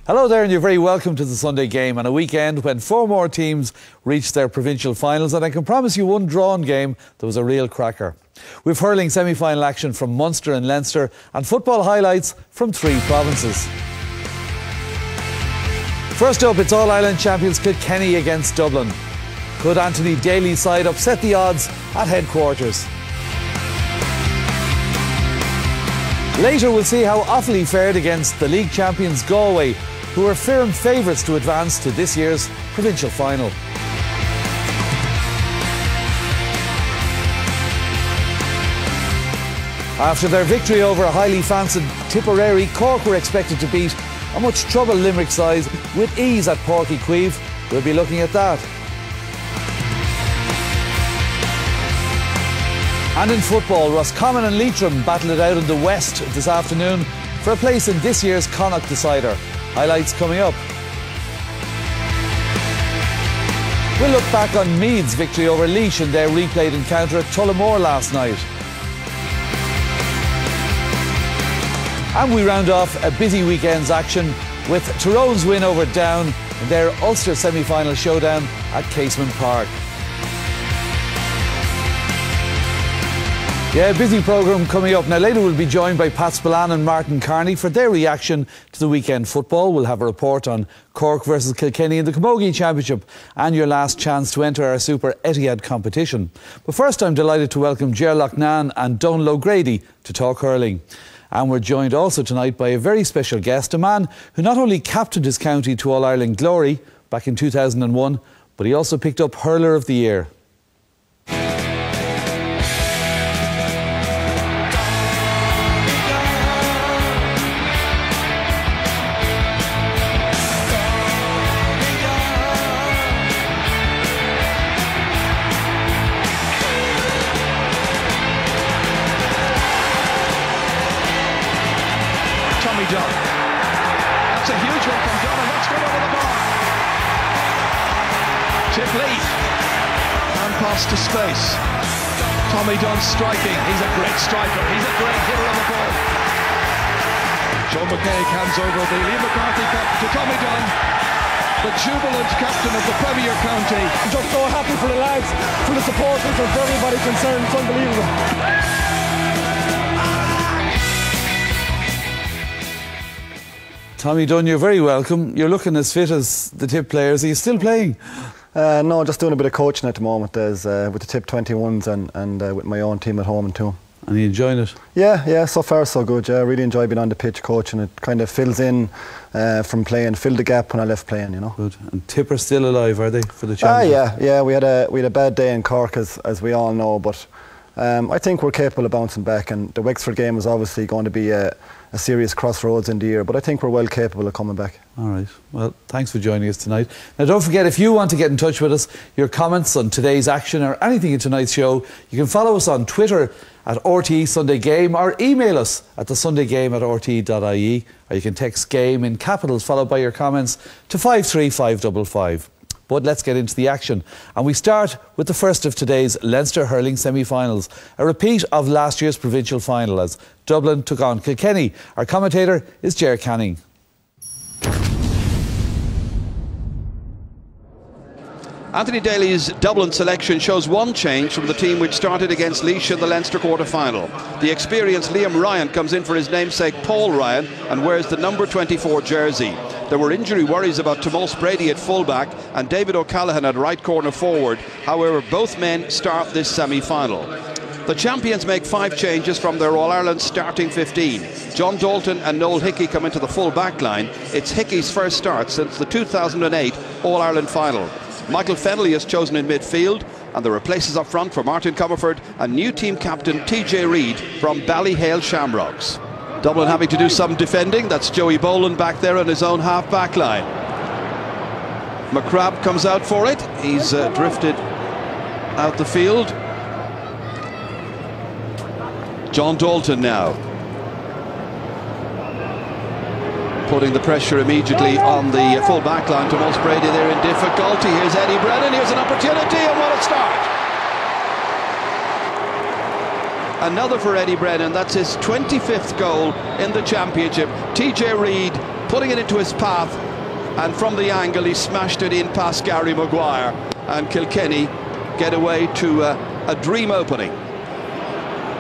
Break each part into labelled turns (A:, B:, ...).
A: Hello there, and you're very welcome to the Sunday Game on a weekend when 4 more teams reached their provincial finals, and I can promise you one drawn game that was a real cracker. We've hurling semi-final action from Munster and Leinster and football highlights from 3 provinces. First up, it's All-Ireland champions Kilkenny against Dublin. Could Anthony Daly's side upset the odds at headquarters? Later we'll see how Offaly fared against the league champions Galway, who are firm favourites to advance to this year's provincial final. After their victory over a highly fancied Tipperary, Cork were expected to beat a much troubled Limerick side with ease at Páirc Uí Chaoimh. We'll be looking at that. And in football, Roscommon and Leitrim battled it out in the West this afternoon for a place in this year's Connacht Decider. Highlights coming up. We'll look back on Meath's victory over Laois in their replayed encounter at Tullamore last night. And we round off a busy weekend's action with Tyrone's win over Down in their Ulster semi-final showdown at Casement Park. Yeah, busy programme coming up. Now later we'll be joined by Pat Spillane and Martin Carney for their reaction to the weekend football. We'll have a report on Cork versus Kilkenny in the GAA Championship and your last chance to enter our Super Etihad competition. But first, I'm delighted to welcome Ger Loughnane and Donal O'Grady to talk hurling. And we're joined also tonight by a very special guest, a man who not only captained his county to All-Ireland glory back in 2001, but he also picked up Hurler of the Year.
B: Dunne. That's a huge one from Dunne, and that's good over the bar. Chip lead and pass to space. Tommy Dunne striking. He's a great striker. He's a great hitter of the ball. Joe McKay hands over the Liam McCarthy cup to Tommy Dunne, the jubilant captain of the Premier County.
C: I'm just so happy for the lads, for the supporters, and for everybody concerned. It's unbelievable.
A: Tommy Dunne, you're very welcome. You're looking as fit as the Tip players. Are you still playing?
D: No, just doing a bit of coaching at the moment. There's with the Tip 21s and with my own team at home and too.
A: And you enjoying it?
D: Yeah, so far so good. Yeah, I really enjoy being on the pitch coaching. It kind of fills in from playing, filled the gap when I left playing, you know. Good.
A: And Tip are still alive, are they, for the championship?
D: Yeah. We had a bad day in Cork, as we all know, but I think we're capable of bouncing back. And the Wexford game is obviously going to be a serious crossroads in the year, but I think we're well capable of coming back.
A: All right. Well, thanks for joining us tonight. Now, don't forget, if you want to get in touch with us, your comments on today's action or anything in tonight's show, you can follow us on Twitter at RTE Sunday Game, or email us at thesundaygame@rte.ie, or you can text GAME in capitals followed by your comments to 53555. But let's get into the action, and we start with the first of today's Leinster hurling semi-finals, a repeat of last year's provincial final as Dublin took on Kilkenny. Our commentator is Ger Loughnane.
B: Anthony Daly's Dublin selection shows one change from the team which started against Laois in the Leinster quarter-final. The experienced Liam Ryan comes in for his namesake Paul Ryan and wears the number 24 jersey. There were injury worries about Tomás Brady at fullback and David O'Callaghan at right corner forward. However, both men start this semi-final. The champions make 5 changes from their All-Ireland starting 15. John Dalton and Noel Hickey come into the full-back line. It's Hickey's first start since the 2008 All-Ireland final. Michael Fennelly is chosen in midfield, and there are places up front for Martin Comerford and new team captain TJ Reid from Ballyhale Shamrocks. Dublin having to do some defending. That's Joey Boland back there on his own half-back line. McCrabb comes out for it. He's drifted out the field. John Dalton now putting the pressure immediately on the full back line. Tomás Brady there in difficulty. Here's Eddie Brennan. Here's an opportunity, and what a start! Another for Eddie Brennan. That's his 25th goal in the championship. TJ Reid putting it into his path, and from the angle he smashed it in past Gary Maguire, and Kilkenny get away to a dream opening.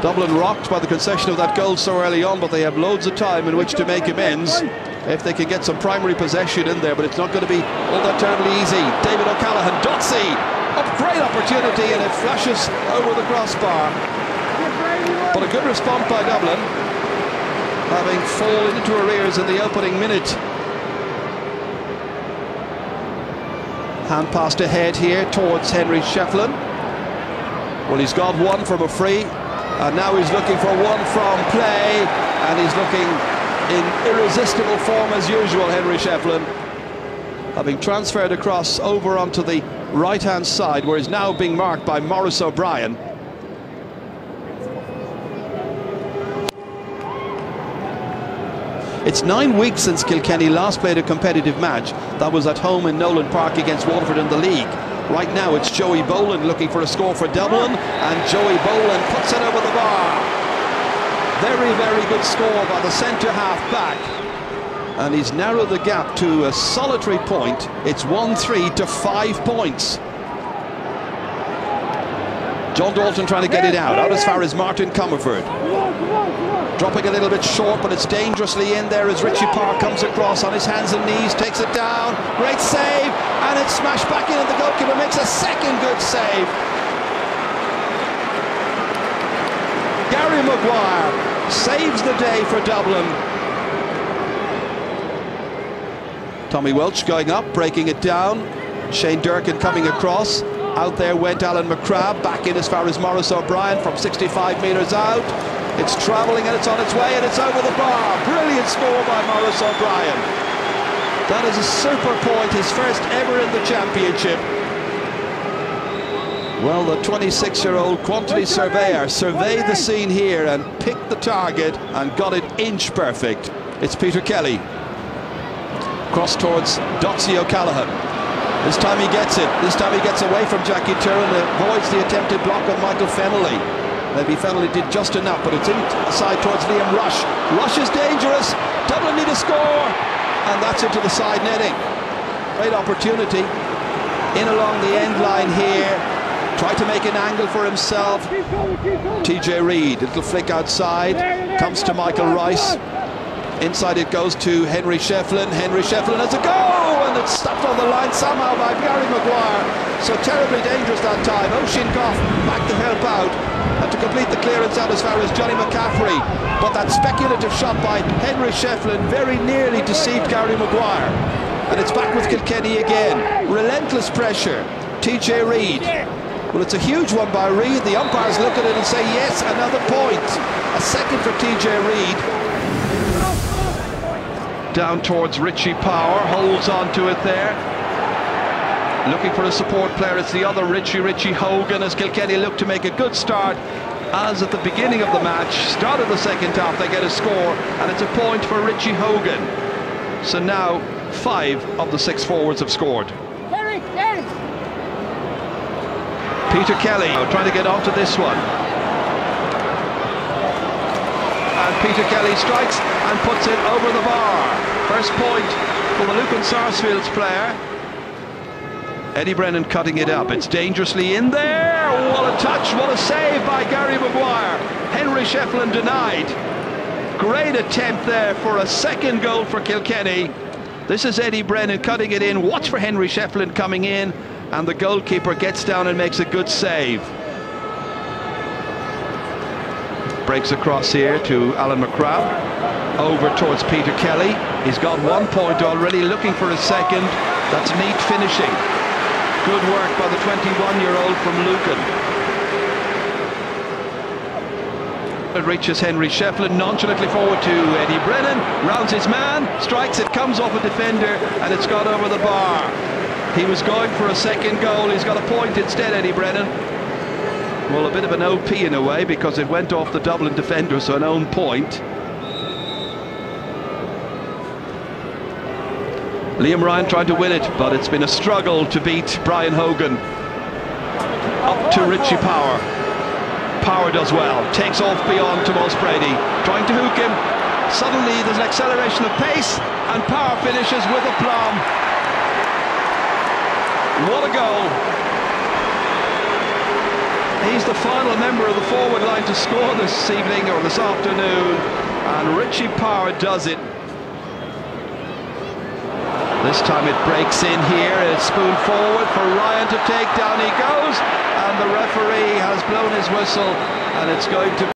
B: Dublin rocked by the concession of that goal so early on, but they have loads of time in which to make amends if they can get some primary possession in there, but it's not going to be all that terribly easy. David O'Callaghan, Dotsy, a great opportunity, and it flashes over the crossbar. But a good response by Dublin, having fallen into arrears in the opening minute. Hand passed ahead here towards Henry Shefflin. Well, he's got one from a free, and now he's looking for one from play, and he's looking in irresistible form as usual, Henry Shefflin, having transferred across over onto the right-hand side, where he's now being marked by Maurice O'Brien. It's 9 weeks since Kilkenny last played a competitive match. That was at home in Nolan Park against Waterford in the league. Right now it's Joey Boland looking for a score for Dublin, and Joey Boland puts it over the bar. Very, very good score by the centre-half back. And he's narrowed the gap to a solitary point. It's 1-3 to 5 points. John Dalton trying to get it out as far as Martin Comerford. Dropping a little bit short, but it's dangerously in there as Richie Parr comes across on his hands and knees, takes it down, great save, and it's smashed back in, and the goalkeeper makes a second good save. Gary Maguire saves the day for Dublin. Tommy Welch going up, breaking it down. Shane Durkin coming across. Out there went Alan McCrabb, back in as far as Maurice O'Brien from 65 metres out. It's travelling and it's on its way and it's over the bar. Brilliant score by Maurice O'Brien. That is a super point, his first ever in the championship. Well, the 26-year-old quantity surveyor surveyed the scene here and picked the target and got it inch perfect. It's Peter Kelly. Cross towards Dotsy O'Callaghan. This time he gets it. This time he gets away from Jackie Turin and avoids the attempted block on Michael Fennelly. Maybe Fennelly did just enough, but it's inside towards Liam Rush. Rush is dangerous. Dublin need a score, and that's into the side netting. Great opportunity. In along the end line here. Tried to make an angle for himself. TJ Reid, little flick outside. Comes to Michael Rice. Inside it goes to Henry Shefflin. Henry Shefflin has a go, and it's stopped on the line somehow by Gary Maguire. So terribly dangerous that time. Oisin Goff back to help out and to complete the clearance out as far as Johnny McCaffrey. But that speculative shot by Henry Shefflin very nearly deceived Gary Maguire. And it's back with Kilkenny again. Relentless pressure. TJ Reid. Well, it's a huge one by Reid. The umpires look at it and say, yes, another point. A second for TJ Reid. Down towards Richie Power, holds on to it there. Looking for a support player, it's the other Richie Hogan, as Kilkenny look to make a good start. As at the beginning of the match, start of the second half, they get a score, and it's a point for Richie Hogan. So now 5 of the 6 forwards have scored. Peter Kelly trying to get onto this one. And Peter Kelly strikes and puts it over the bar. First point for the Lucan Sarsfield's player. Eddie Brennan cutting it up. It's dangerously in there. What a touch, what a save by Gary Maguire. Henry Shefflin denied. Great attempt there for a second goal for Kilkenny. This is Eddie Brennan cutting it in. Watch for Henry Shefflin coming in, and the goalkeeper gets down and makes a good save. Breaks across here to Alan McCrabb, over towards Peter Kelly. He's got 1 point already, looking for a second. That's neat finishing. Good work by the 21-year-old from Lucan. It reaches Henry Shefflin nonchalantly forward to Eddie Brennan, rounds his man, strikes it, comes off a defender, and it's gone over the bar. He was going for a second goal. He's got a point instead, Eddie Brennan. Well, a bit of an OP in a way, because it went off the Dublin defender, so an own point. Liam Ryan tried to win it, but it's been a struggle to beat Brian Hogan. Up to Richie Power. Power does well, takes off beyond Tomas Brady, trying to hook him, Suddenly there's an acceleration of pace, and Power finishes with aplomb. What a goal. He's the final member of the forward line to score this evening, or this afternoon, and Richie Power does it. This time it breaks in here, it's spoon forward for Ryan to take, down he goes, and the referee has blown his whistle, and it's going to